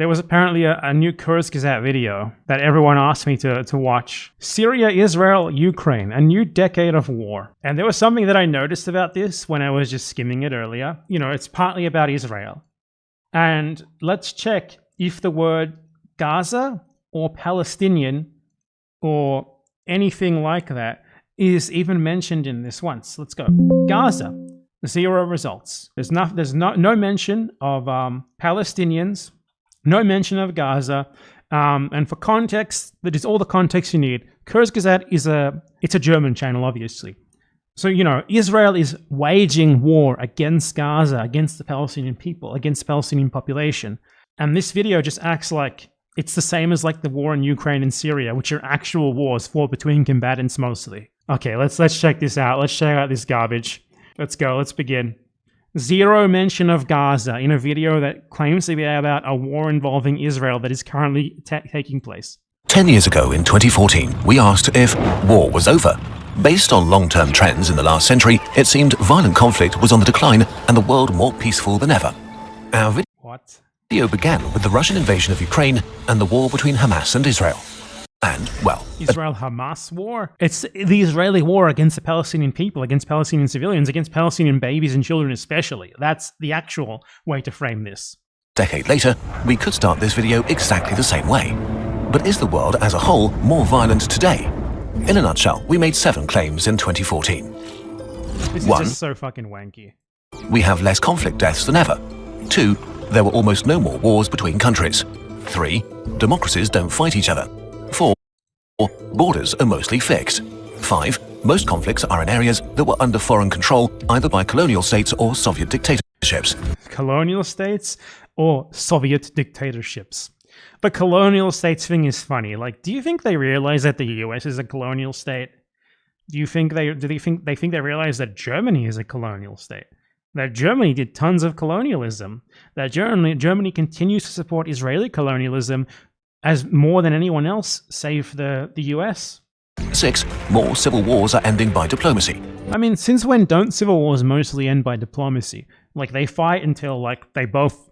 There was apparently a new Kurzgesagt video that everyone asked me to watch. Syria, Israel, Ukraine, a new decade of war. And there was something that I noticed about this when I was just skimming it earlier. You know, it's partly about Israel. And let's check if the word Gaza or Palestinian or anything like that is even mentioned in this once. Let's go. Gaza, 0 results. There's no mention of Palestinians. No mention of Gaza, and for context, that is all the context you need. Kurzgesagt it's a German channel, obviously. So, you know, Israel is waging war against Gaza, against the Palestinian people, against the Palestinian population. And this video just acts like it's the same as like the war in Ukraine and Syria, which are actual wars fought between combatants mostly. Okay, let's check this out. Let's check out this garbage. Let's go. Let's begin. 0 mention of Gaza in a video that claims to be about a war involving Israel that is currently taking place. 10 years ago in 2014, we asked if war was over. Based on long-term trends in the last century, it seemed violent conflict was on the decline and the world more peaceful than ever. Our video began with the Russian invasion of Ukraine and the war between Hamas and Israel. And, well... Israel-Hamas war? It's the Israeli war against the Palestinian people, against Palestinian civilians, against Palestinian babies and children especially. That's the actual way to frame this. A decade later, we could start this video exactly the same way. But is the world as a whole more violent today? In a nutshell, we made 7 claims in 2014. This is just so fucking wanky. We have less conflict deaths than ever. 2, there were almost no more wars between countries. 3, democracies don't fight each other. 4, borders are mostly fixed. 5, most conflicts are in areas that were under foreign control either by colonial states or Soviet dictatorships. Colonial states or Soviet dictatorships. The colonial states thing is funny. Like, do you think they realize that the US is a colonial state? Do you think they realize that Germany is a colonial state? That Germany did tons of colonialism? That Germany continues to support Israeli colonialism as more than anyone else, save the US? 6, more civil wars are ending by diplomacy. I mean, since when don't civil wars mostly end by diplomacy? Like, they fight until, like, they both,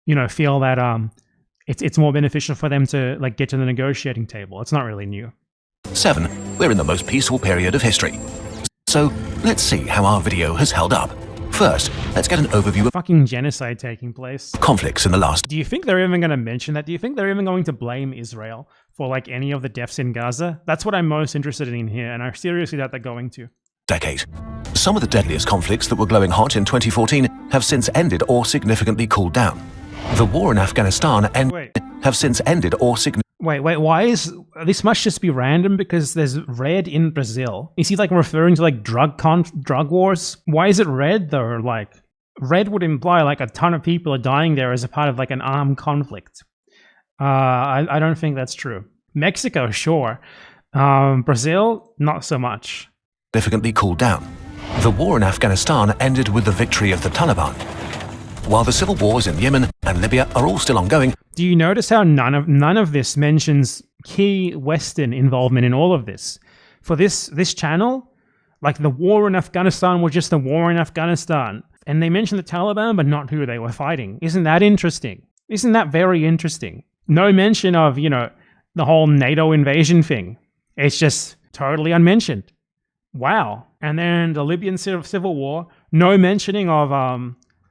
you know, feel that, it's more beneficial for them to, like, get to the negotiating table. It's not really new. 7, we're in the most peaceful period of history. So, let's see how our video has held up. First, let's get an overview of fucking genocide taking place. Conflicts in the last... Do you think they're even going to mention that? Do you think they're even going to blame Israel for, like, any of the deaths in Gaza? That's what I'm most interested in here, and I seriously doubt they're going to. Decade. Some of the deadliest conflicts that were glowing hot in 2014 have since ended or significantly cooled down. The war in Afghanistan have since ended or significantly... Wait, why is... This must just be random because there's red in Brazil. Is he, like, referring to, like, drug wars? Why is it red, though? Like, red would imply, like, a ton of people are dying there as a part of, like, an armed conflict. I don't think that's true. Mexico, sure. Brazil, not so much. Significantly cooled down. The war in Afghanistan ended with the victory of the Taliban, while the civil wars in Yemen and Libya are all still ongoing. Do you notice how none of this mentions key Western involvement in all of this? For this channel, like, the war in Afghanistan was just the war in Afghanistan, and they mentioned the Taliban, but not who they were fighting. Isn't that interesting? Isn't that very interesting? No mention of, you know, the whole NATO invasion thing. It's just totally unmentioned. Wow. And then the Libyan civil war, no mentioning of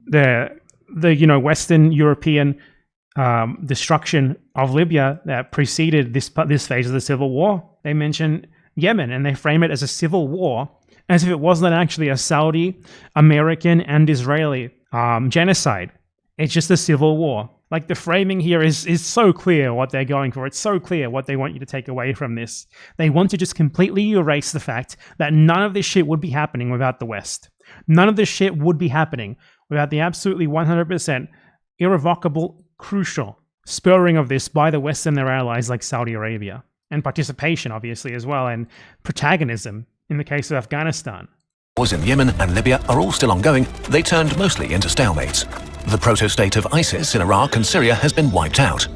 the you know, Western European destruction of Libya that preceded this phase of the civil war. They mention Yemen and they frame it as a civil war, as if it wasn't actually a Saudi, American, and Israeli genocide. It's just a civil war. Like, the framing here is so clear what they're going for. It's so clear what they want you to take away from this. They want to just completely erase the fact that none of this shit would be happening without the West. None of this shit would be happening without the absolutely 100% irrevocable, crucial spurring of this by the West and their allies like Saudi Arabia. And participation, obviously, as well, and protagonism in the case of Afghanistan. Wars in Yemen and Libya are all still ongoing. They turned mostly into stalemates. The proto-state of ISIS in Iraq and Syria has been wiped out.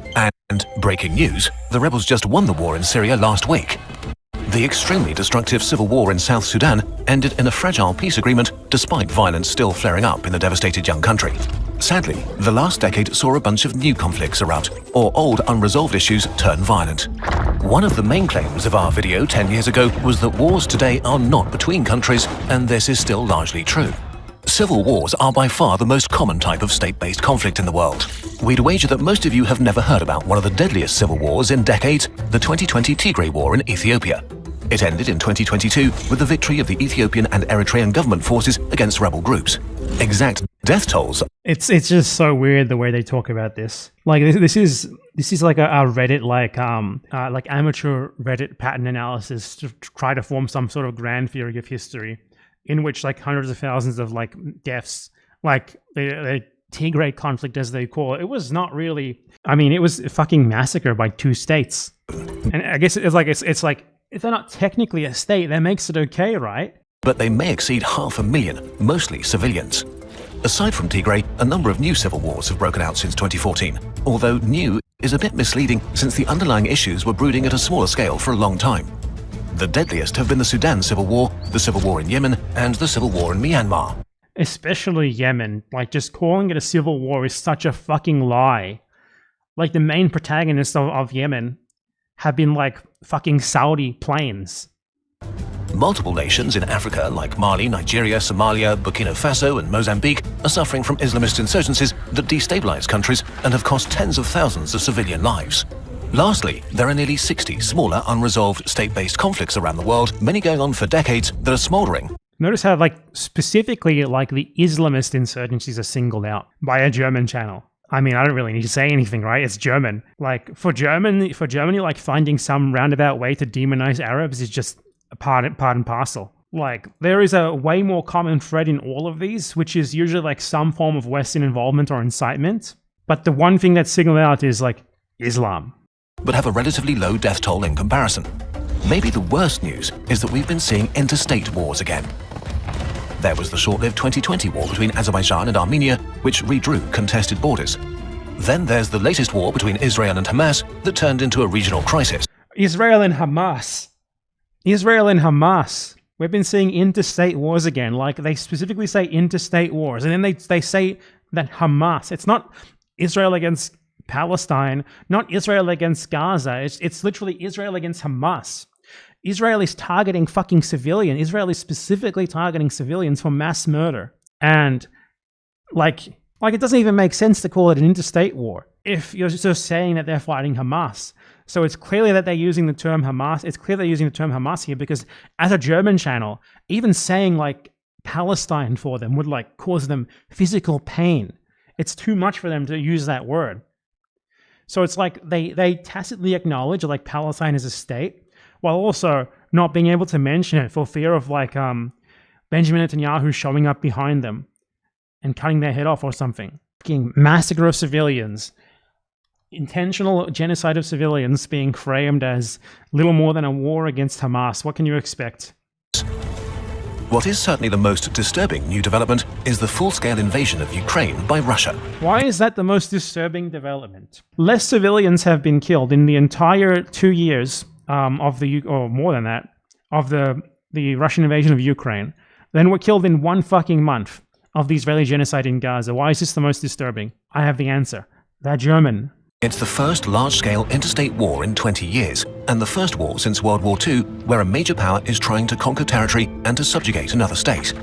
And, breaking news, the rebels just won the war in Syria last week. The extremely destructive civil war in South Sudan ended in a fragile peace agreement despite violence still flaring up in the devastated young country. Sadly, the last decade saw a bunch of new conflicts erupt, or old unresolved issues turn violent. One of the main claims of our video 10 years ago was that wars today are not between countries, and this is still largely true. Civil wars are by far the most common type of state-based conflict in the world. We'd wager that most of you have never heard about one of the deadliest civil wars in decades, the 2020 Tigray War in Ethiopia. It ended in 2022 with the victory of the Ethiopian and Eritrean government forces against rebel groups. Exact death tolls. It's just so weird the way they talk about this. Like this is like a Reddit like amateur Reddit pattern analysis to try to form some sort of grand theory of history, in which like hundreds of thousands of like deaths, like the Tigray conflict as they call it. It was not really. I mean, it was a fucking massacre by two states, and I guess it's like. If they're not technically a state, that makes it okay, right? But they may exceed 500,000, mostly civilians. Aside from Tigray, a number of new civil wars have broken out since 2014, although new is a bit misleading since the underlying issues were brooding at a smaller scale for a long time. The deadliest have been the Sudan Civil War, the Civil War in Yemen, and the Civil War in Myanmar. Especially Yemen. Like, just calling it a civil war is such a fucking lie. Like, the main protagonists of Yemen have been like fucking Saudi planes. Multiple nations in Africa like Mali, Nigeria, Somalia, Burkina Faso and Mozambique are suffering from Islamist insurgencies that destabilize countries and have cost tens of thousands of civilian lives. Lastly, there are nearly 60 smaller unresolved state-based conflicts around the world, many going on for decades, that are smoldering. Notice how like specifically like the Islamist insurgencies are singled out by a German channel. I mean, I don't really need to say anything, right? It's German. Like, for Germany, like, finding some roundabout way to demonize Arabs is just a part and parcel. Like, there is a way more common thread in all of these, which is usually, like, some form of Western involvement or incitement. But the one thing that's singled out is, like, Islam. But have a relatively low death toll in comparison. Maybe the worst news is that we've been seeing interstate wars again. There was the short-lived 2020 war between Azerbaijan and Armenia, which redrew contested borders. Then there's the latest war between Israel and Hamas that turned into a regional crisis. Israel and Hamas. We've been seeing interstate wars again. Like, they specifically say interstate wars. And then they say that Hamas. It's not Israel against Palestine, not Israel against Gaza. It's literally Israel against Hamas. Israel is targeting fucking civilians. Israel is specifically targeting civilians for mass murder. And, like it doesn't even make sense to call it an interstate war if you're just saying that they're fighting Hamas. So it's clearly that they're using the term Hamas. It's clear they're using the term Hamas here because as a German channel, even saying, like, Palestine for them would, like, cause them physical pain. It's too much for them to use that word. So it's like they tacitly acknowledge, like, Palestine is a state, while also not being able to mention it for fear of, like, Benjamin Netanyahu showing up behind them and cutting their head off or something. Fucking massacre of civilians. Intentional genocide of civilians being framed as little more than a war against Hamas. What can you expect? What is certainly the most disturbing new development is the full-scale invasion of Ukraine by Russia. Why is that the most disturbing development? Less civilians have been killed in the entire 2 years or more than that, of the Russian invasion of Ukraine than were killed in 1 fucking month of the Israeli genocide in Gaza. Why is this the most disturbing? I have the answer. They're German. It's the first large-scale interstate war in 20 years, and the first war since World War II where a major power is trying to conquer territory and to subjugate another state.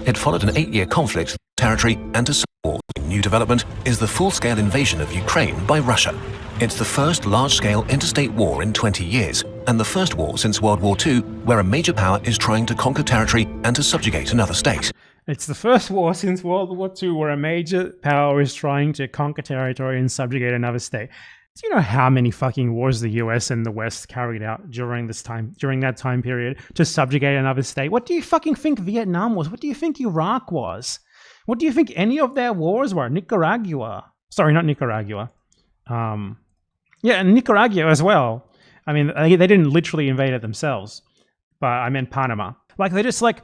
It followed an 8-year conflict for territory and to support. New development is the full-scale invasion of Ukraine by Russia. It's the first large-scale interstate war in 20 years, and the first war since World War II where a major power is trying to conquer territory and to subjugate another state. It's the first war since World War II where a major power is trying to conquer territory and subjugate another state. Do you know how many fucking wars the US and the West carried out during that time period to subjugate another state? What do you fucking think Vietnam was? What do you think Iraq was? What do you think any of their wars were? Nicaragua. Sorry, not Nicaragua. Yeah, and Nicaragua as well. I mean, they didn't literally invade it themselves, but I meant Panama. Like, they're just like,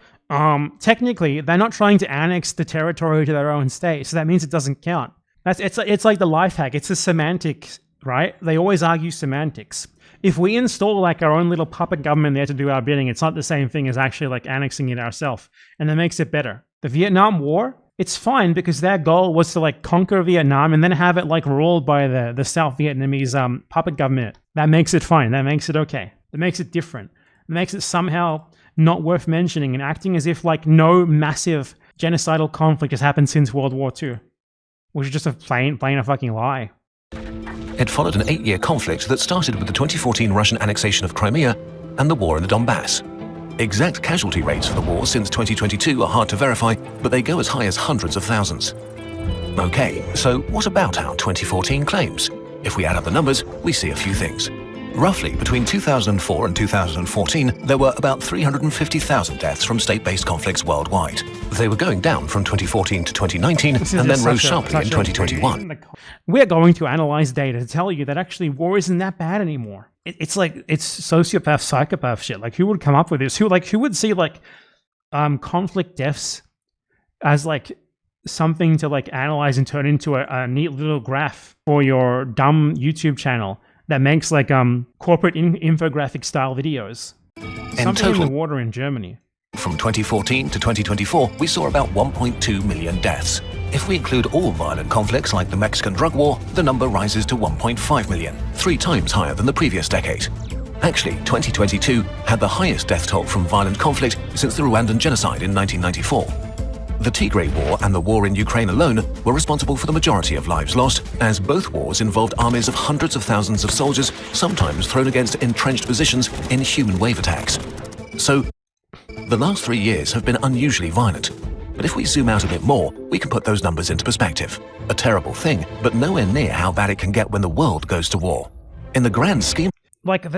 technically, they're not trying to annex the territory to their own state, so that means it doesn't count. It's like the life hack. It's a semantic right? They always argue semantics. If we install like our own little puppet government there to do our bidding, it's not the same thing as actually like annexing it ourselves, and that makes it better. The Vietnam War, it's fine because their goal was to like conquer Vietnam and then have it like ruled by the South Vietnamese puppet government. That makes it fine. That makes it okay. That makes it different. It makes it somehow not worth mentioning and acting as if like no massive genocidal conflict has happened since World War II, which is just a plain a fucking lie. It followed an 8-year conflict that started with the 2014 Russian annexation of Crimea and the war in the Donbass. Exact casualty rates for the war since 2022 are hard to verify, but they go as high as hundreds of thousands. Okay, so what about our 2014 claims? If we add up the numbers, we see a few things. Roughly, between 2004 and 2014, there were about 350,000 deaths from state-based conflicts worldwide. They were going down from 2014 to 2019 and then rose sharply in 2021. We're going to analyze data to tell you that actually war isn't that bad anymore. It's like, it's sociopath, psychopath shit. Like, who would come up with this? Who would see like conflict deaths as like something to like analyze and turn into a neat little graph for your dumb YouTube channel that makes like corporate infographic style videos? Something in the water in Germany. From 2014 to 2024, we saw about 1.2 million deaths. If we include all violent conflicts like the Mexican drug war, the number rises to 1.5 million, 3 times higher than the previous decade. Actually, 2022 had the highest death toll from violent conflict since the Rwandan genocide in 1994. The Tigray War and the war in Ukraine alone were responsible for the majority of lives lost, as both wars involved armies of hundreds of thousands of soldiers, sometimes thrown against entrenched positions in human wave attacks. So, the last 3 years have been unusually violent. But if we zoom out a bit more, we can put those numbers into perspective. A terrible thing, but nowhere near how bad it can get when the world goes to war. In the grand scheme...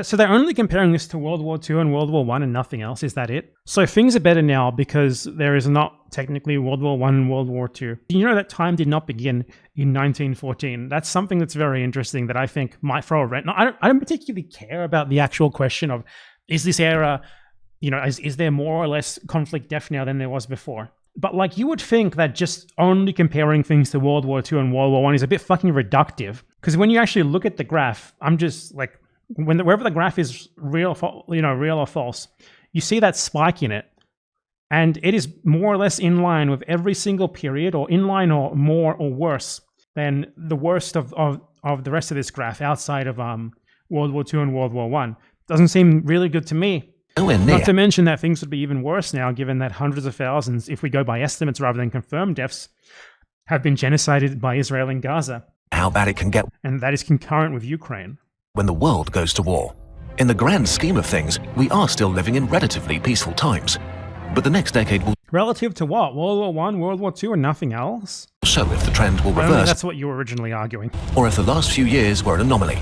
So they're only comparing this to World War II and World War I and nothing else, is that it? So things are better now because there is not technically World War I and World War II. You know that time did not begin in 1914. That's something that's very interesting that I think might throw a wrench. No, I don't particularly care about the actual question of, is this era, is there more or less conflict death now than there was before? But like, you would think that just only comparing things to World War II and World War I is a bit fucking reductive. Because when you actually look at the graph, I'm just like, wherever the graph is real or false, you see that spike in it, and it is more or less in line with every single period, or in line or more or worse than the worst of the rest of this graph outside of World War II and World War I. Doesn't seem really good to me. Not to mention that things would be even worse now, given that hundreds of thousands, if we go by estimates rather than confirmed deaths, have been genocided by Israel in Gaza. How bad it can get. And that is concurrent with Ukraine. When the world goes to war. In the grand scheme of things, we are still living in relatively peaceful times. But the next decade will... Relative to what? World War I, World War II, and nothing else? show if the trend will I don't reverse. think that's what you were originally arguing. Or if the last few years were an anomaly.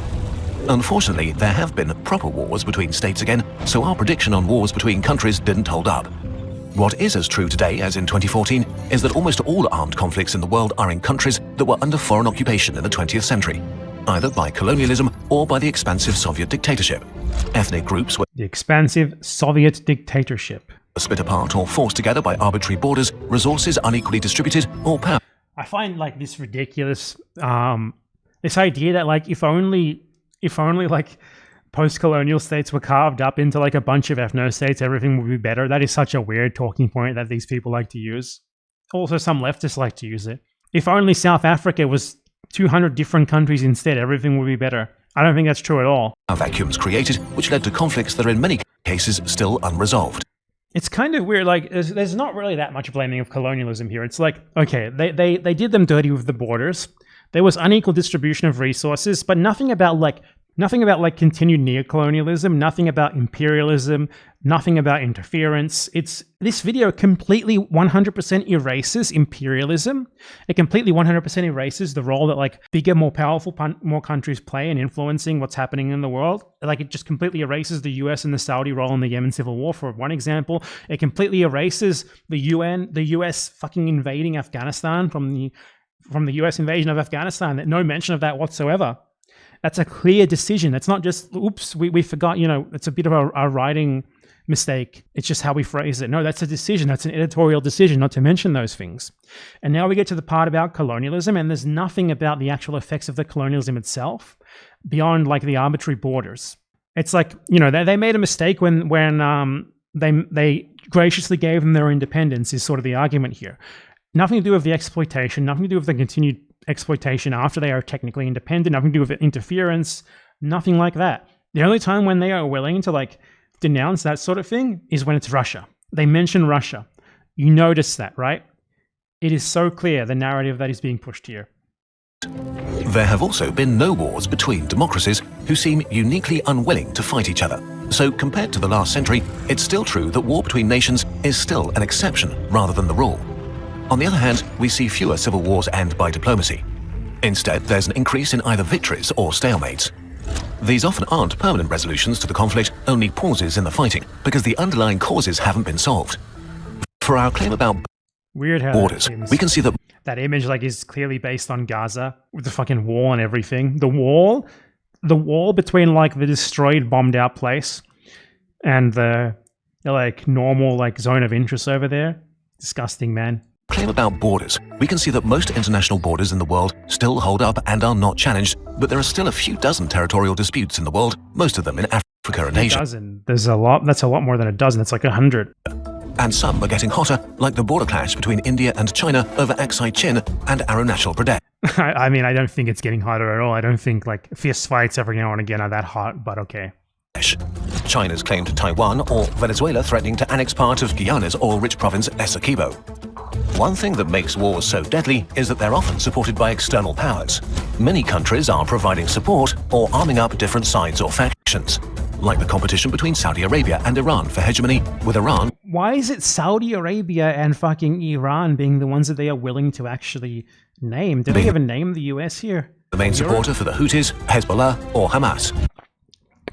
Unfortunately, there have been proper wars between states again, so our prediction on wars between countries didn't hold up. What is as true today as in 2014 is that almost all armed conflicts in the world are in countries that were under foreign occupation in the 20th century, either by colonialism or by the expansive Soviet dictatorship. Ethnic groups were the expansive Soviet dictatorship. Split apart or forced together by arbitrary borders, resources unequally distributed, or power. I find like this ridiculous, this idea that like if only like post-colonial states were carved up into like a bunch of ethno-states, everything would be better. That is such a weird talking point that these people like to use. Also, some leftists like to use it. If only South Africa was 200 different countries instead, everything would be better. I don't think that's true at all. Vacuums created, which led to conflicts that are in many cases still unresolved. It's kind of weird, like, there's not really that much blaming of colonialism here. It's like, okay, they did them dirty with the borders. There was unequal distribution of resources, but nothing about continued neocolonialism, nothing about imperialism, nothing about interference. This video completely 100% erases imperialism. It completely 100% erases the role that like bigger, more powerful, more countries play in influencing what's happening in the world. Like it just completely erases the US and the Saudi role in the Yemen civil war, for one example. It completely erases the US fucking invading Afghanistan from the US invasion of Afghanistan. No mention of that whatsoever. That's a clear decision. It's not just, oops, we forgot, it's a bit of a writing mistake. It's just how we phrase it. No, that's a decision. That's an editorial decision not to mention those things. And now we get to the part about colonialism, and there's nothing about the actual effects of the colonialism itself. beyond like the arbitrary borders. It's like, they made a mistake when they graciously gave them their independence is sort of the argument here. Nothing to do with the exploitation, nothing to do with the continued exploitation after they are technically independent, nothing to do with interference, nothing like that. The only time when they are willing to like denounce that sort of thing is when it's Russia. They mention Russia. You notice that, right? It is so clear, the narrative that is being pushed here. There have also been no wars between democracies who seem uniquely unwilling to fight each other. So compared to the last century, it's still true that war between nations is still an exception rather than the rule. On the other hand, we see fewer civil wars end by diplomacy. Instead, there's an increase in either victories or stalemates. These often aren't permanent resolutions to the conflict, only pauses in the fighting, because the underlying causes haven't been solved. For our claim about weird how borders, we can see that image like is clearly based on Gaza with the fucking wall and everything. The wall between like the destroyed, bombed out place and the like normal like zone of interest over there. Disgusting, man. Claim about borders, we can see that most international borders in the world still hold up and are not challenged, but there are still a few dozen territorial disputes in the world, most of them in Africa and Asia. A dozen. There's a lot. That's a lot more than a dozen. It's like 100. And some are getting hotter, like the border clash between India and China over Aksai Chin and Arunachal Pradesh. I mean, I don't think it's getting hotter at all. I don't think like fist fights every now and again are that hot, but okay. China's claim to Taiwan, or Venezuela threatening to annex part of Guyana's oil-rich province Essequibo. One thing that makes wars so deadly is that they're often supported by external powers. Many countries are providing support or arming up different sides or factions, like the competition between Saudi Arabia and Iran for hegemony, with Iran. Why is it Saudi Arabia and fucking Iran being the ones that they are willing to actually name? Do they even name the US here? The main supporter for the Houthis, Hezbollah, or Hamas.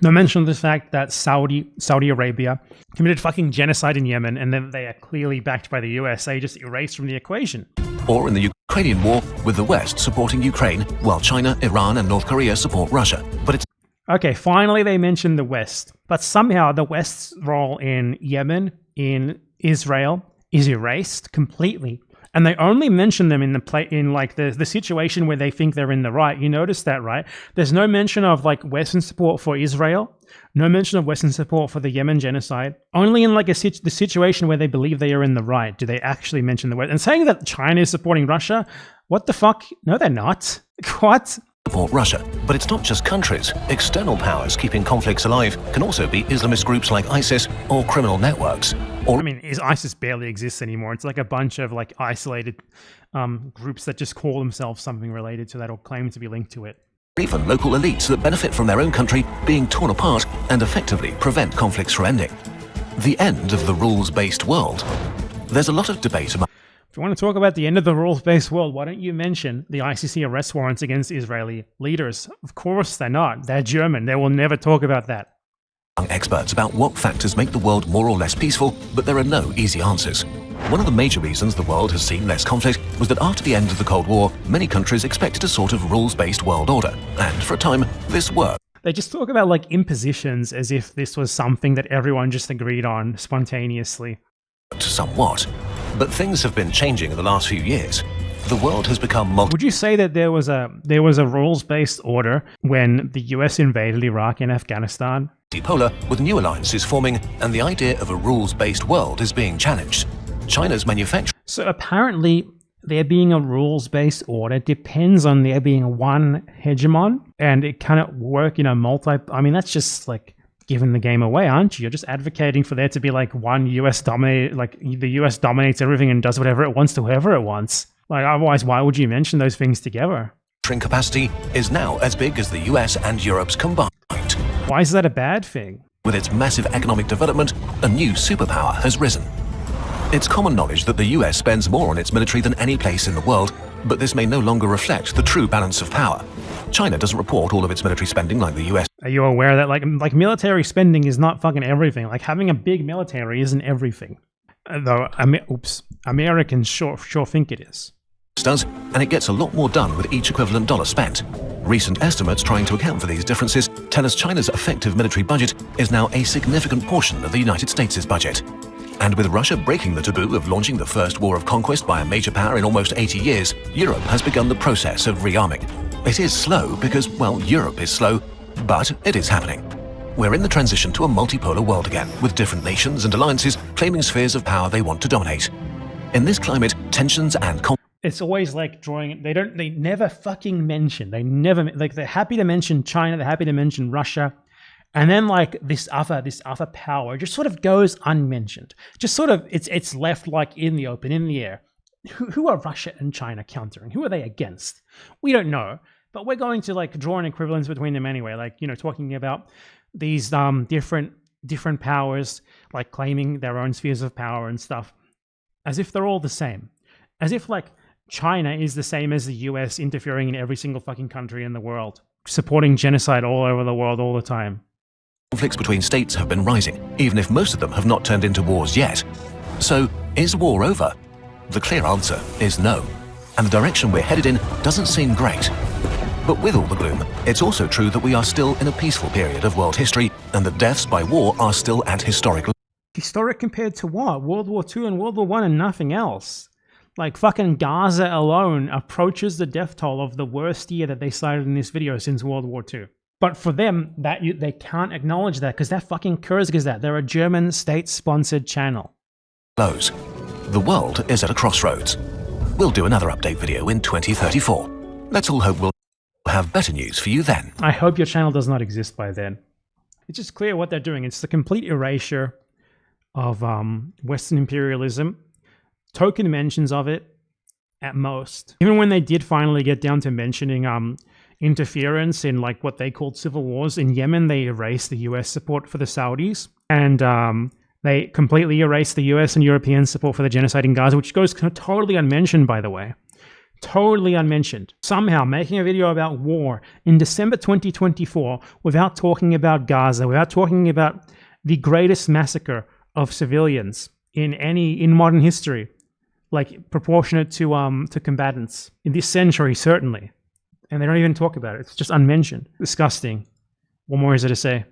No mention of the fact that Saudi Arabia committed fucking genocide in Yemen, and then they are clearly backed by the USA, just erased from the equation. Or in the Ukrainian war, with the West supporting Ukraine, while China, Iran, and North Korea support Russia. But it's okay, finally they mentioned the West, but somehow the West's role in Yemen, in Israel, is erased completely. And they only mention them in the situation where they think they're in the right. You notice that, right? There's no mention of like Western support for Israel, no mention of Western support for the Yemen genocide. Only in like the situation where they believe they are in the right do they actually mention the West. And saying that China is supporting Russia, what the fuck? No, they're not. What? Support Russia. But it's not just countries. External powers keeping conflicts alive can also be Islamist groups like ISIS or criminal networks. I mean, ISIS barely exists anymore. It's like a bunch of like isolated groups that just call themselves something related to that or claim to be linked to it. Even local elites that benefit from their own country being torn apart and effectively prevent conflicts from ending. The end of the rules-based world. There's a lot of debate about. If you want to talk about the end of the rules-based world, why don't you mention the ICC arrest warrants against Israeli leaders? Of course they're not. They're German. They will never talk about that. Experts about what factors make the world more or less peaceful, but there are no easy answers. One of the major reasons the world has seen less conflict was that after the end of the Cold War, many countries expected a sort of rules-based world order, and for a time, this worked. They just talk about like impositions as if this was something that everyone just agreed on spontaneously. Somewhat. But things have been changing in the last few years. The world has become Would you say that there was a rules-based order when the US invaded Iraq and Afghanistan? Multipolar, with new alliances forming, and the idea of a rules-based world is being challenged. China's manufacturing. So apparently, there being a rules-based order depends on there being one hegemon, and it cannot work in a I mean, that's just like giving the game away, aren't you? You're just advocating for there to be like one US dominated, like the US dominates everything and does whatever it wants to whoever it wants. Like otherwise, why would you mention those things together? Capacity is now as big as the US and Europe's combined. Why is that a bad thing? With its massive economic development, a new superpower has risen. It's common knowledge that the US spends more on its military than any place in the world, but this may no longer reflect the true balance of power. China doesn't report all of its military spending like the US. Are you aware that like military spending is not fucking everything? Like having a big military isn't everything. Though, Americans sure think it is. Does, and it gets a lot more done with each equivalent dollar spent. Recent estimates trying to account for these differences tell us China's effective military budget is now a significant portion of the United States' budget. And with Russia breaking the taboo of launching the first war of conquest by a major power in almost 80 years, Europe has begun the process of rearming. It is slow because, well, Europe is slow, but it is happening. We're in the transition to a multipolar world again, with different nations and alliances claiming spheres of power they want to dominate. In this climate, tensions and it's always like drawing. They never fucking mention. They never, like, they're happy to mention China. They're happy to mention Russia. And then like this other power just sort of goes unmentioned. Just sort of, it's left like in the open, in the air. Who are Russia and China countering? Who are they against? We don't know, but we're going to like draw an equivalence between them anyway. Like, you know, talking about these different powers, like claiming their own spheres of power and stuff, as if they're all the same. As if like China is the same as the US interfering in every single fucking country in the world, supporting genocide all over the world all the time. Conflicts between states have been rising, even if most of them have not turned into wars yet. So, is war over? The clear answer is no. And the direction we're headed in doesn't seem great. But with all the gloom, it's also true that we are still in a peaceful period of world history, and that deaths by war are still at historic. Historic compared to what? World War II and World War I and nothing else. Like fucking Gaza alone approaches the death toll of the worst year that they cited in this video since World War II. But for them, they can't acknowledge that because they're fucking Kurzgesagt. They're a German state-sponsored channel. Lows. The world is at a crossroads. We'll do another update video in 2034. Let's all hope we'll have better news for you then. I hope your channel does not exist by then. It's just clear what they're doing. It's the complete erasure of Western imperialism. Token mentions of it at most. Even when they did finally get down to mentioning interference in like what they called civil wars in Yemen, they erased the US support for the Saudis, and they completely erased the US and European support for the genocide in Gaza, which goes totally unmentioned, by the way. Totally unmentioned. Somehow making a video about war in December 2024 without talking about Gaza, without talking about the greatest massacre of civilians in modern history, like proportionate to combatants in this century, certainly. And they don't even talk about it. It's just unmentioned. Disgusting. What more is there to say?